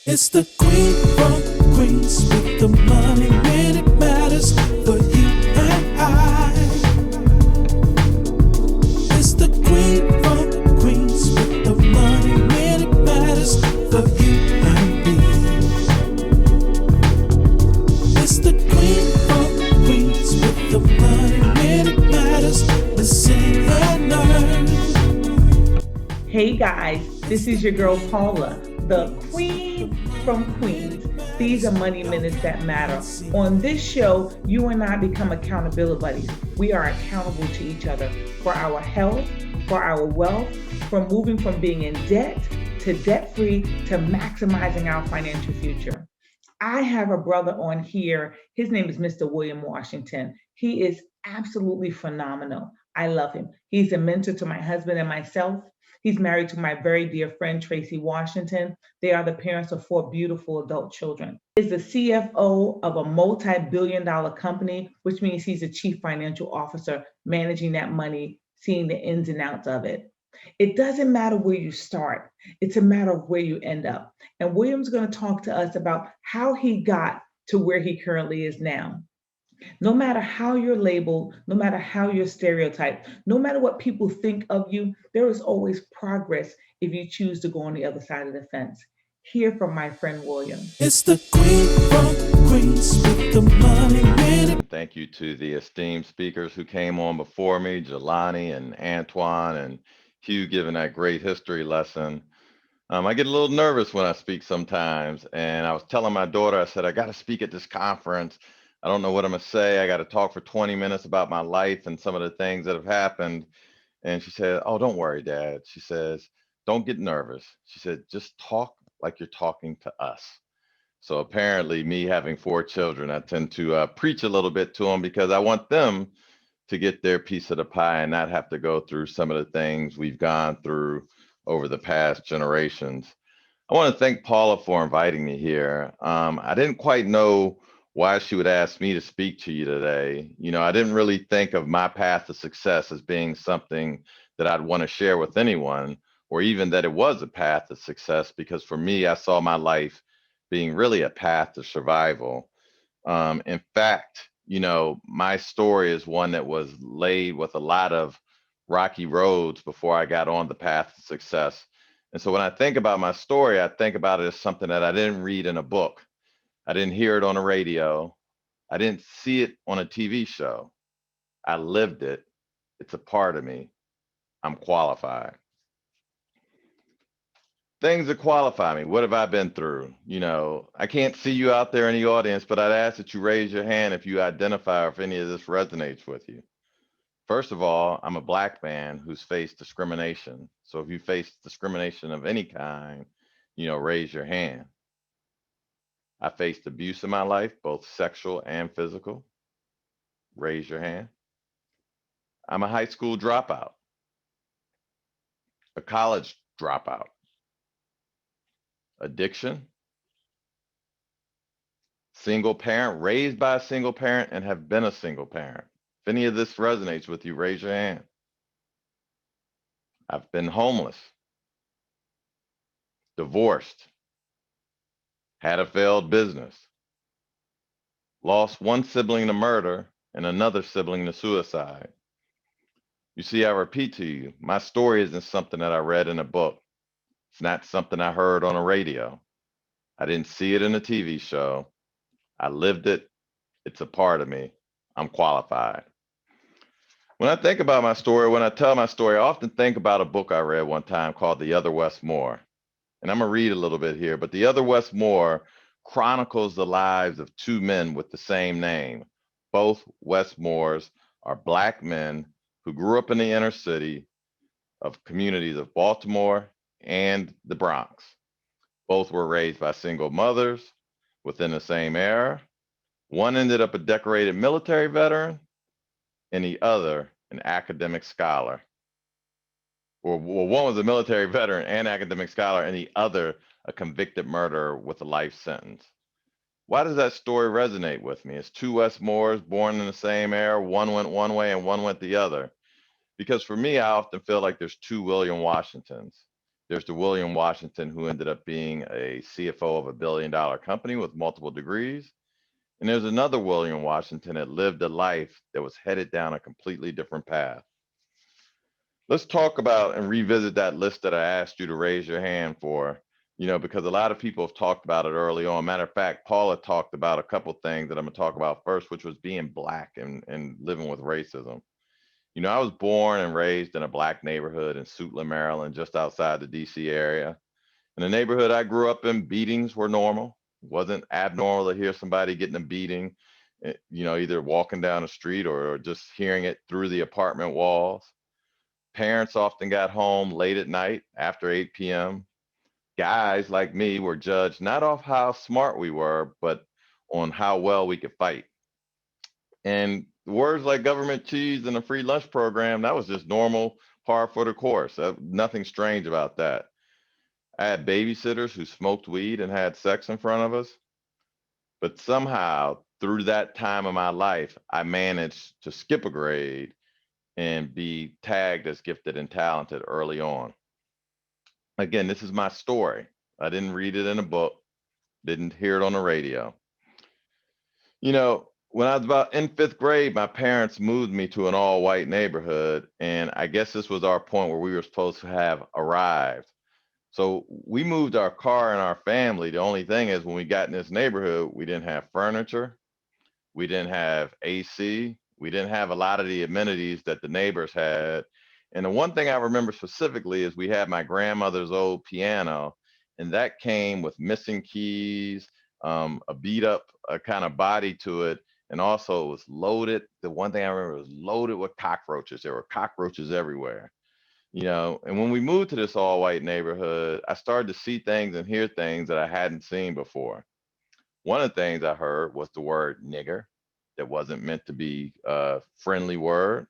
It's the queen from Queens with the money when it matters for you and I. It's the queen from Queens with the money when it matters for you and me. It's the queen from Queens with the money when it matters. Listen and learn. Hey guys, this is your girl Paula, the queen from Queens. These are money minutes that matter. On this show, you and I become accountability buddies. We are accountable to each other for our health, for our wealth, from moving from being in debt to debt free to maximizing our financial future. I have a brother on here. His name is Mr. William Washington. He is absolutely phenomenal. I love him. He's a mentor to my husband and myself. He's married to my very dear friend, Tracy Washington. They are the parents of four beautiful adult children. He is the CFO of a multi billion-dollar company, which means he's a chief financial officer, managing that money, seeing the ins and outs of it. It doesn't matter where you start, it's a matter of where you end up. And William's going to talk to us about how he got to where he currently is now. No matter how you're labeled, no matter how you're stereotyped, no matter what people think of you, there is always progress if you choose to go on the other side of the fence. Hear from my friend William. It's the queen from Queens with the money when it. Thank you to the esteemed speakers who came on before me, Jelani and Antoine and Hugh giving that great history lesson. I get a little nervous when I speak sometimes, and I was telling my daughter, I said, I got to speak at this conference. I don't know what I'm going to say. I got to talk for 20 minutes about my life and some of the things that have happened. And she said, oh, don't worry, Dad. She says, don't get nervous. She said, just talk like you're talking to us. So apparently, me having four children, I tend to preach a little bit to them because I want them to get their piece of the pie and not have to go through some of the things we've gone through over the past generations. I want to thank Paula for inviting me here. I didn't quite know why she would ask me to speak to you today. You know, I didn't really think of my path to success as being something that I'd want to share with anyone, or even that it was a path to success, because for me, I saw my life being really a path to survival. In fact, you know, my story is one that was laid with a lot of rocky roads before I got on the path to success. And so when I think about my story, I think about it as something that I didn't read in a book. I didn't hear it on the radio. I didn't see it on a TV show. I lived it. It's a part of me. I'm qualified. Things that qualify me. What have I been through? You know, I can't see you out there in the audience, but I'd ask that you raise your hand if you identify or if any of this resonates with you. First of all, I'm a Black man who's faced discrimination. So if you face discrimination of any kind, you know, raise your hand. I faced abuse in my life, both sexual and physical. Raise your hand. I'm a high school dropout, a college dropout, addiction, single parent, raised by a single parent, and have been a single parent. If any of this resonates with you, raise your hand. I've been homeless, divorced, had a failed business, lost one sibling to murder and another sibling to suicide. You see, I repeat to you, my story isn't something that I read in a book. It's not something I heard on a radio. I didn't see it in a TV show. I lived it. It's a part of me. I'm qualified. When I think about my story, when I tell my story, I often think about a book I read one time called The Other Wes Moore. And I'm going to read a little bit here, but The Other Wes Moore chronicles the lives of two men with the same name. Both Wes Moores are Black men who grew up in the inner city of communities of Baltimore and the Bronx. Both were raised by single mothers within the same era. One ended up a decorated military veteran, and the other an academic scholar. Or well, one was a military veteran and academic scholar, and the other a convicted murderer with a life sentence. Why does that story resonate with me? It's two Wes Moores born in the same era. One went one way and one went the other. Because for me, I often feel like there's two William Washingtons. There's the William Washington who ended up being a CFO of $1 billion company with multiple degrees. And there's another William Washington that lived a life that was headed down a completely different path. Let's talk about and revisit that list that I asked you to raise your hand for, because a lot of people have talked about it early on. Matter of fact, Paula talked about a couple things that I'm going to talk about first, which was being black and living with racism. I was born and raised in a black neighborhood in Suitland, Maryland, just outside the DC area. In the neighborhood I grew up in, beatings were normal. It wasn't abnormal to hear somebody getting a beating, either walking down the street or just hearing it through the apartment walls. Parents often got home late at night after 8 p.m. Guys like me were judged not off how smart we were, but on how well we could fight. And words like government cheese and a free lunch program, that was just normal, par for the course. Nothing strange about that. I had babysitters who smoked weed and had sex in front of us. But somehow, through that time of my life, I managed to skip a grade and be tagged as gifted and talented early on. Again, this is my story. I didn't read it in a book, didn't hear it on the radio. When I was about in fifth grade, my parents moved me to an all white neighborhood. And I guess this was our point where we were supposed to have arrived. So we moved our car and our family. The only thing is, when we got in this neighborhood, we didn't have furniture. We didn't have AC. We didn't have a lot of the amenities that the neighbors had. And the one thing I remember specifically is we had my grandmother's old piano, and that came with missing keys, a beat up kind of body to it. And also it was loaded. The one thing I remember was loaded with cockroaches. There were cockroaches everywhere. And when we moved to this all white neighborhood, I started to see things and hear things that I hadn't seen before. One of the things I heard was the word nigger that wasn't meant to be a friendly word.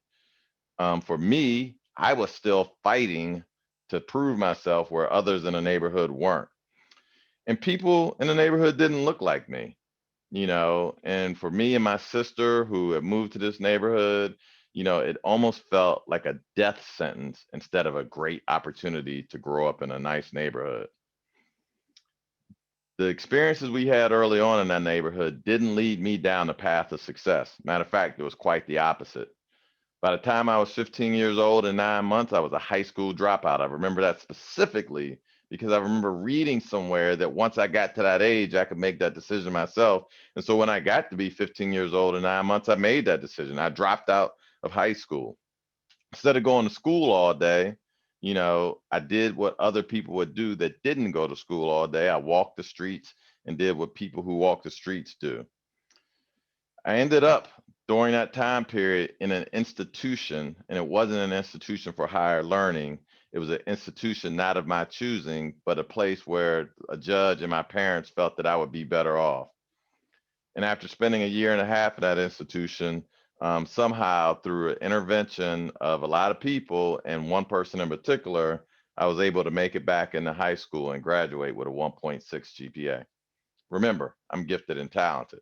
For me, I was still fighting to prove myself where others in the neighborhood weren't. And people in the neighborhood didn't look like me, and for me and my sister who had moved to this neighborhood, it almost felt like a death sentence instead of a great opportunity to grow up in a nice neighborhood. The experiences we had early on in that neighborhood didn't lead me down the path of success. Matter of fact, it was quite the opposite. By the time I was 15 years old and 9 months, I was a high school dropout. I remember that specifically because I remember reading somewhere that once I got to that age, I could make that decision myself. And so when I got to be 15 years old and 9 months, I made that decision. I dropped out of high school. Instead of going to school all day, I did what other people would do that didn't go to school all day. I walked the streets and did what people who walk the streets do. I ended up during that time period in an institution, and it wasn't an institution for higher learning. It was an institution not of my choosing, but a place where a judge and my parents felt that I would be better off. And after spending a year and a half in that institution, somehow through an intervention of a lot of people and one person in particular, I was able to make it back into high school and graduate with a 1.6 GPA. Remember, I'm gifted and talented.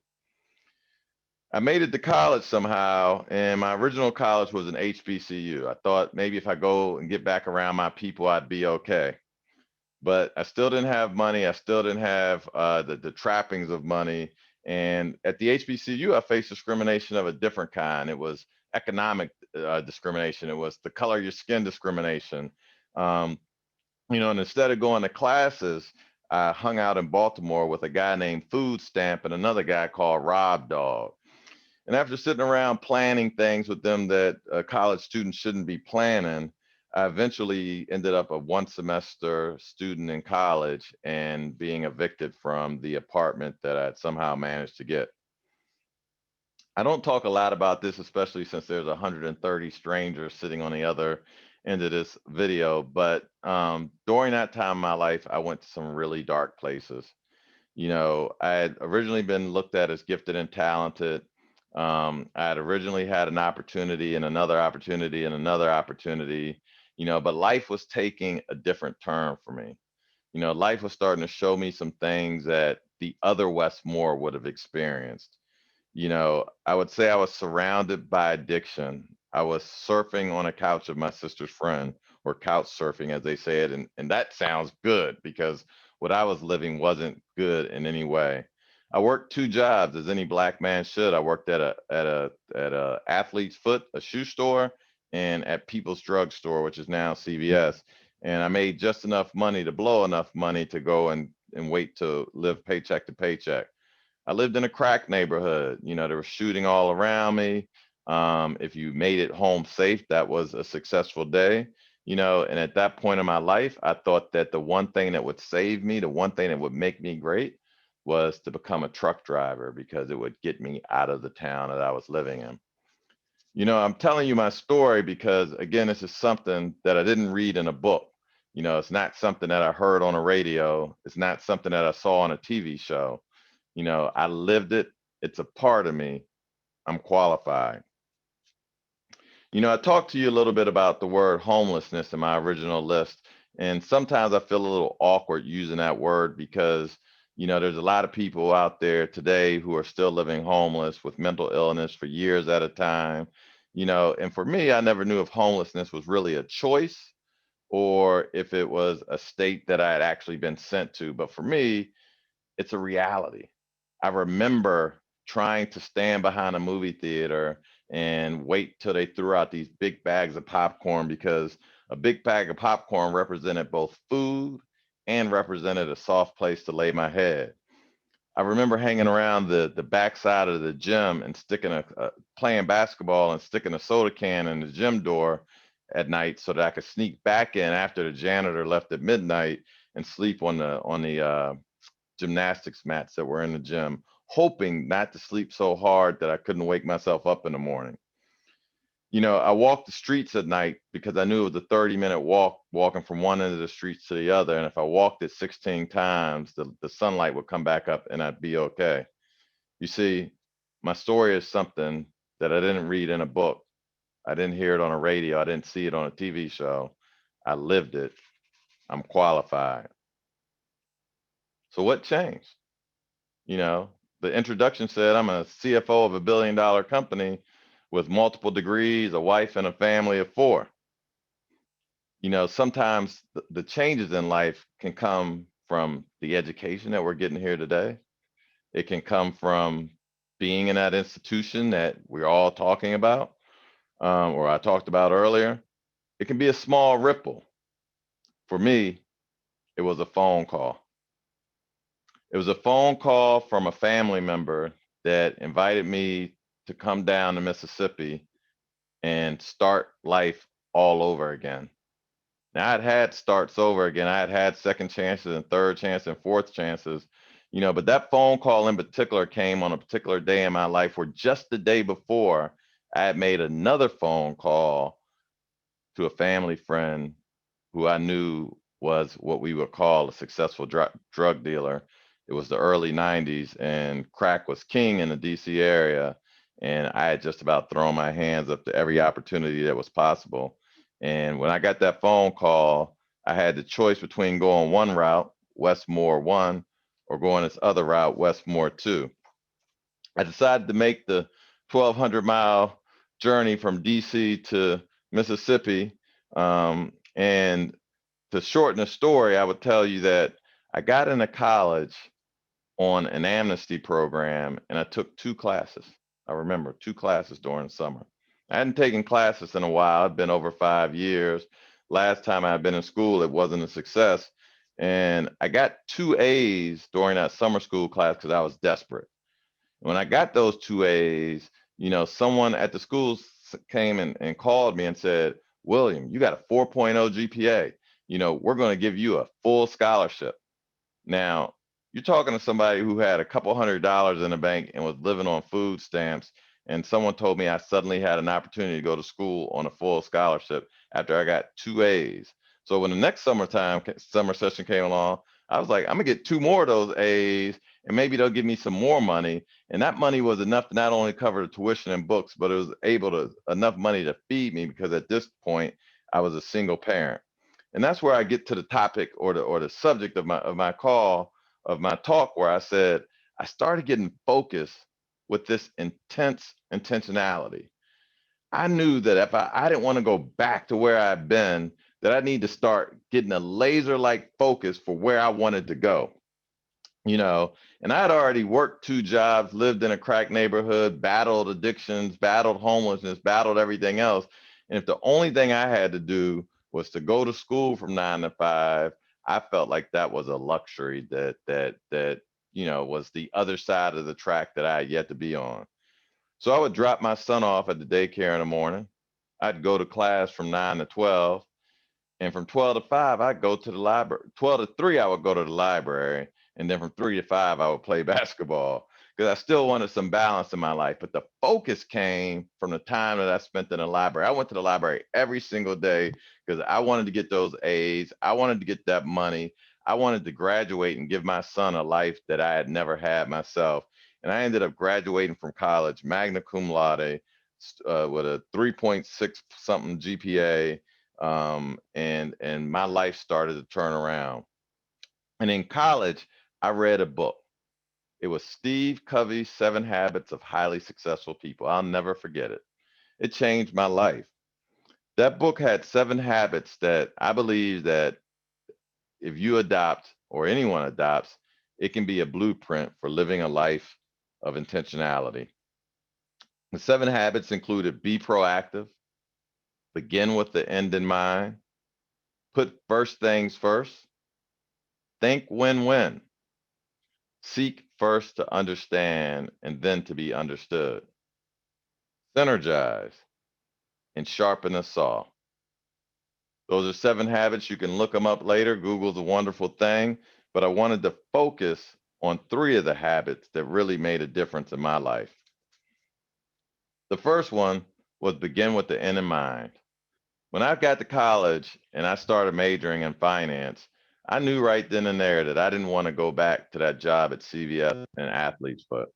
I made it to college somehow, and my original college was an HBCU. I thought maybe if I go and get back around my people, I'd be okay. But I still didn't have money. I still didn't have the trappings of money. And at the HBCU, I faced discrimination of a different kind. It was economic discrimination. It was the color of your skin discrimination. Um, and instead of going to classes, I hung out in Baltimore with a guy named Food Stamp and another guy called Rob Dog. And after sitting around planning things with them that college students shouldn't be planning, I eventually ended up a one semester student in college and being evicted from the apartment that I'd somehow managed to get. I don't talk a lot about this, especially since there's 130 strangers sitting on the other end of this video. But during that time in my life, I went to some really dark places. I had originally been looked at as gifted and talented. I had originally had an opportunity and another opportunity and another opportunity, but life was taking a different turn for me. Life was starting to show me some things that the other Westmore would have experienced. I would say I was surrounded by addiction. I was surfing on a couch of my sister's friend, or couch surfing, as they say it. And that sounds good because what I was living wasn't good in any way. I worked two jobs, as any black man should. I worked at a athlete's foot, a shoe store, and at People's Drug Store, which is now CVS. And I made just enough money to blow enough money to go and wait to live paycheck to paycheck. I lived in a crack neighborhood. There was shooting all around me. If you made it home safe, that was a successful day. And at that point in my life, I thought that the one thing that would save me, the one thing that would make me great, was to become a truck driver because it would get me out of the town that I was living in. I'm telling you my story because, again, this is something that I didn't read in a book. It's not something that I heard on a radio. It's not something that I saw on a TV show. I lived it. It's a part of me. I'm qualified. I talked to you a little bit about the word homelessness in my original list. And sometimes I feel a little awkward using that word because, there's a lot of people out there today who are still living homeless with mental illness for years at a time. And for me, I never knew if homelessness was really a choice or if it was a state that I had actually been sent to. But for me, it's a reality. I remember trying to stand behind a movie theater and wait till they threw out these big bags of popcorn because a big bag of popcorn represented both food and represented a soft place to lay my head. I remember hanging around the backside of the gym and playing basketball and sticking a soda can in the gym door at night so that I could sneak back in after the janitor left at midnight and sleep on the gymnastics mats that were in the gym, hoping not to sleep so hard that I couldn't wake myself up in the morning. I walked the streets at night because I knew it was a 30-minute walk, walking from one end of the streets to the other. And if I walked it 16 times, the sunlight would come back up and I'd be okay. You see, my story is something that I didn't read in a book. I didn't hear it on a radio. I didn't see it on a TV show. I lived it. I'm qualified. So what changed? You know, the introduction said I'm a CFO of a billion-dollar company with multiple degrees, a wife, and a family of four. Sometimes the changes in life can come from the education that we're getting here today. It can come from being in that institution that we're all talking about, or I talked about earlier. It can be a small ripple. For me, it was a phone call. It was a phone call from a family member that invited me to come down to Mississippi and start life all over again. Now, I'd had starts over again. I had second chances and third chances and fourth chances, but that phone call in particular came on a particular day in my life where just the day before I had made another phone call to a family friend who I knew was what we would call a successful drug dealer. It was the early 90s, and crack was king in the DC area. And I had just about thrown my hands up to every opportunity that was possible. And when I got that phone call, I had the choice between going one route, Westmore 1, or going this other route, Westmore 2. I decided to make the 1,200-mile journey from DC to Mississippi. And to shorten the story, I would tell you that I got into college on an amnesty program and I took two classes. I remember two classes during the summer. I hadn't taken classes in a while. It'd been over 5 years. Last time I had been in school, it wasn't a success. And I got two A's during that summer school class because I was desperate. When I got those two A's, someone at the school came and called me and said, William, you got a 4.0 GPA. We're going to give you a full scholarship. Now, you're talking to somebody who had a couple $100 in the bank and was living on food stamps. And someone told me I suddenly had an opportunity to go to school on a full scholarship after I got two A's. So when the next summer session came along, I was like, I'm gonna get two more of those A's and maybe they'll give me some more money. And that money was enough to not only cover the tuition and books, but it was enough money to feed me because at this point I was a single parent. And that's where I get to the topic or the subject of my call, of my talk, where I said I started getting focused with this intense intentionality. I knew that if I didn't want to go back to where I've been, that I need to start getting a laser like focus for where I wanted to go. you know, and I had already worked two jobs, lived in a crack neighborhood, battled addictions, battled homelessness, battled everything else. And if the only thing I had to do was to go to school from 9 to 5, I felt like that was a luxury that was the other side of the track that I had yet to be on. So I would drop my son off at the daycare in the morning. I'd go to class from 9 to 12, and from 12 to 5, I'd go to the library. 12 to 3, I would go to the library. And then from 3 to 5, I would play basketball because I still wanted some balance in my life. But the focus came from the time that I spent in the library. I went to the library every single day because I wanted to get those A's. I wanted to get that money. I wanted to graduate and give my son a life that I had never had myself. And I ended up graduating from college, magna cum laude, with a 3.6 something GPA, and my life started to turn around. And in college, I read a book. It was Steve Covey's 7 Habits of Highly Successful People. I'll never forget it. It changed my life. That book had 7 habits that I believe that if you adopt or anyone adopts, it can be a blueprint for living a life of intentionality. The 7 habits included: be proactive, begin with the end in mind, put first things first, think win-win, seek first to understand and then to be understood, synergize, and sharpen the saw. Those are 7 habits. You can look them up later. Google's a wonderful thing, but I wanted to focus on 3 of the habits that really made a difference in my life. The first one was begin with the end in mind. When I got to college and I started majoring in finance, I knew right then and there that I didn't want to go back to that job at CVS and Athlete's Foot.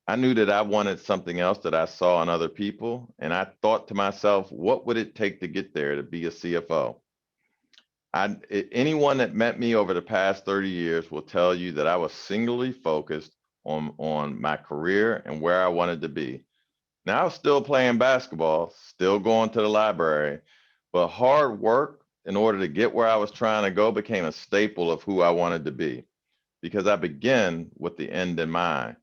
I knew that I wanted something else that I saw in other people. And I thought to myself, what would it take to get there to be a CFO? Anyone that met me over the past 30 years will tell you that I was singularly focused on my career and where I wanted to be. Now I was still playing basketball, still going to the library, but hard work in order to get where I was trying to go became a staple of who I wanted to be because I began with the end in mind.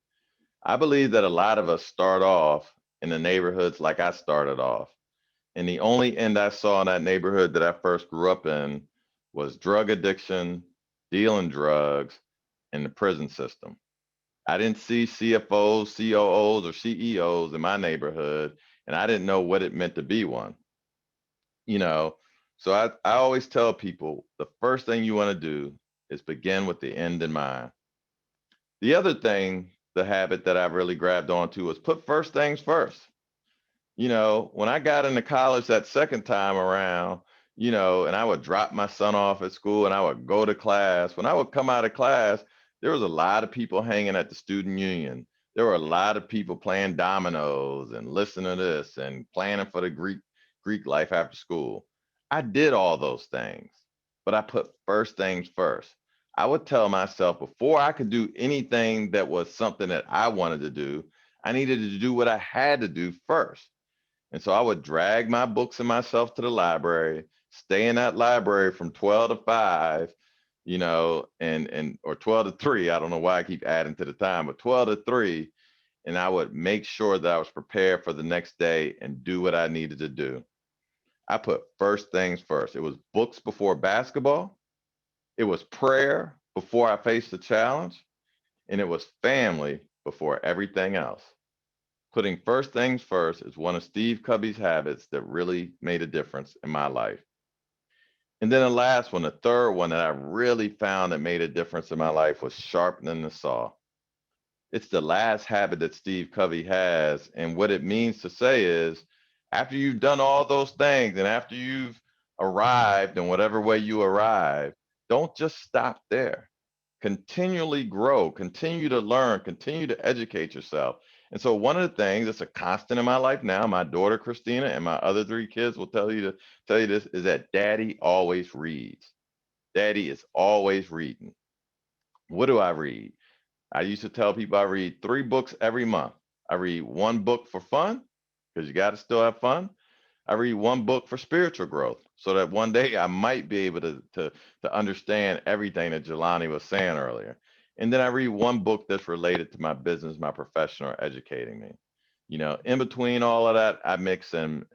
I believe that a lot of us start off in the neighborhoods like I started off. And the only end I saw in that neighborhood that I first grew up in was drug addiction, dealing drugs, and the prison system. I didn't see CFOs, COOs, or CEOs in my neighborhood, and I didn't know what it meant to be one. You know, so I always tell people the first thing you want to do is begin with the end in mind. The other thing, the habit that I really grabbed onto was put first things first. When I got into college that second time around, and I would drop my son off at school and I would go to class. When I would come out of class, there was a lot of people hanging at the student union. There were a lot of people playing dominoes and listening to this and planning for the Greek life after school. I did all those things, but I put first things first. I would tell myself before I could do anything that was something that I wanted to do, I needed to do what I had to do first. And so I would drag my books and myself to the library, stay in that library from 12 to 5, and or 12 to 3. I don't know why I keep adding to the time, but 12 to 3. And I would make sure that I was prepared for the next day and do what I needed to do. I put first things first. It was books before basketball. It was prayer before I faced the challenge. And it was family before everything else. Putting first things first is one of Steve Covey's habits that really made a difference in my life. And then the last one, the third one that I really found that made a difference in my life was sharpening the saw. It's the last habit that Steve Covey has. And what it means to say is after you've done all those things and after you've arrived in whatever way you arrive, don't just stop there. Continually grow, continue to learn, continue to educate yourself. And so one of the things that's a constant in my life now, my daughter Christina and my other 3 kids will tell you this is that daddy always reads. Daddy is always reading. What do I read? I used to tell people I read 3 books every month. I read 1 book for fun, because you got to still have fun. I read one book for spiritual growth so that one day I might be able to understand everything that Jelani was saying earlier. And then I read one book that's related to my business, my profession, or educating me. In between all of that, I mix in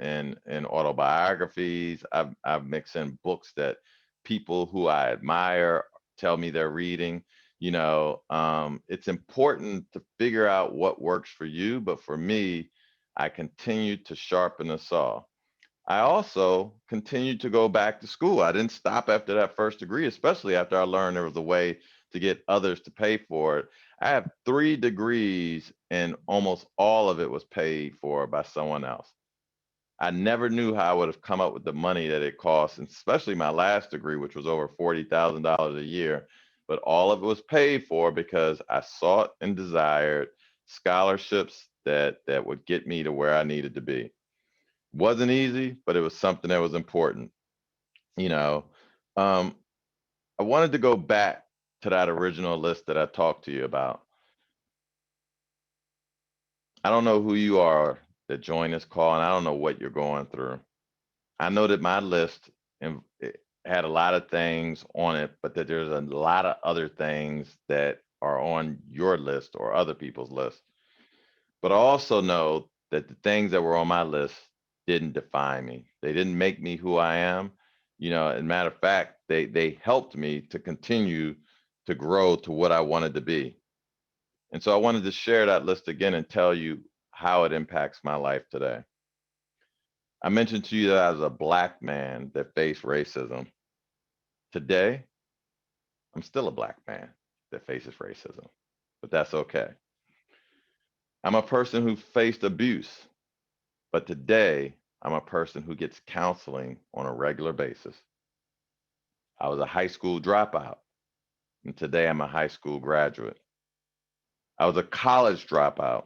autobiographies. I mix in books that people who I admire tell me they're reading. It's important to figure out what works for you, but for me, I continue to sharpen the saw. I also continued to go back to school. I didn't stop after that first degree, especially after I learned there was a way to get others to pay for it. I have 3 degrees, and almost all of it was paid for by someone else. I never knew how I would have come up with the money that it costs, and especially my last degree, which was over $40,000 a year. But all of it was paid for because I sought and desired scholarships that would get me to where I needed to be. Wasn't easy, but it was something that was important. You know, um, I wanted to go back to that original list that I talked to you about. I don't know who you are that joined this call, and I don't know what you're going through. I know that my list it had a lot of things on it, but that there's a lot of other things that are on your list or other people's list. But I also know that the things that were on my list didn't define me. They didn't make me who I am. As a matter of fact, they helped me to continue to grow to what I wanted to be. And so I wanted to share that list again and tell you how it impacts my life today. I mentioned to you that I was a Black man that faced racism. Today, I'm still a Black man that faces racism, but that's okay. I'm a person who faced abuse, but today I'm a person who gets counseling on a regular basis. I was a high school dropout, and today I'm a high school graduate. I was a college dropout.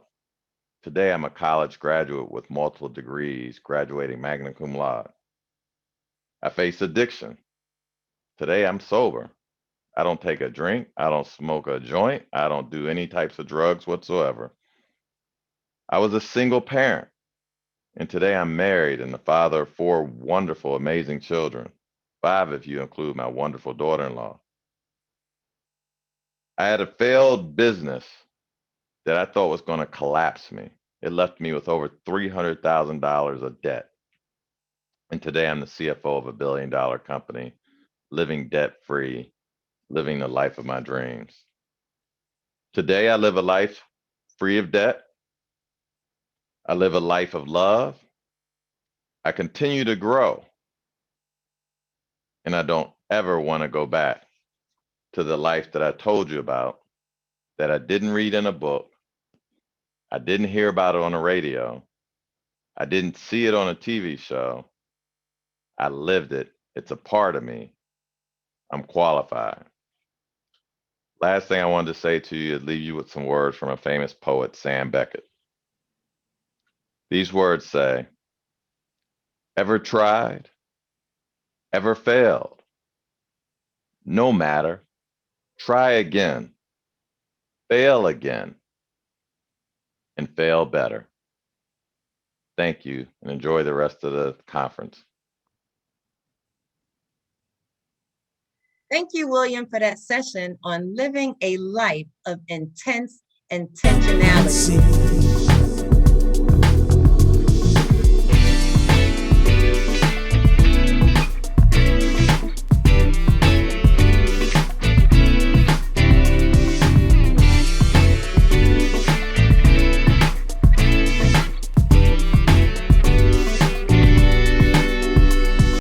Today I'm a college graduate with multiple degrees, graduating magna cum laude. I faced addiction. Today I'm sober. I don't take a drink. I don't smoke a joint. I don't do any types of drugs whatsoever. I was a single parent, and today I'm married and the father of 4 wonderful, amazing children. 5 if you include my wonderful daughter-in-law. I had a failed business that I thought was going to collapse me. It left me with over $300,000 of debt. And today I'm the CFO of a billion-dollar company, living debt-free, living the life of my dreams. Today I live a life free of debt. I live a life of love. I continue to grow, and I don't ever want to go back to the life that I told you about, that I didn't read in a book. I didn't hear about it on the radio. I didn't see it on a TV show. I lived it. It's a part of me. I'm qualified. Last thing I wanted to say to you is leave you with some words from a famous poet, Sam Beckett. These words say, ever tried, ever failed? No matter. Try again, fail again, and fail better. Thank you, and enjoy the rest of the conference. Thank you, William, for that session on living a life of intense intentionality.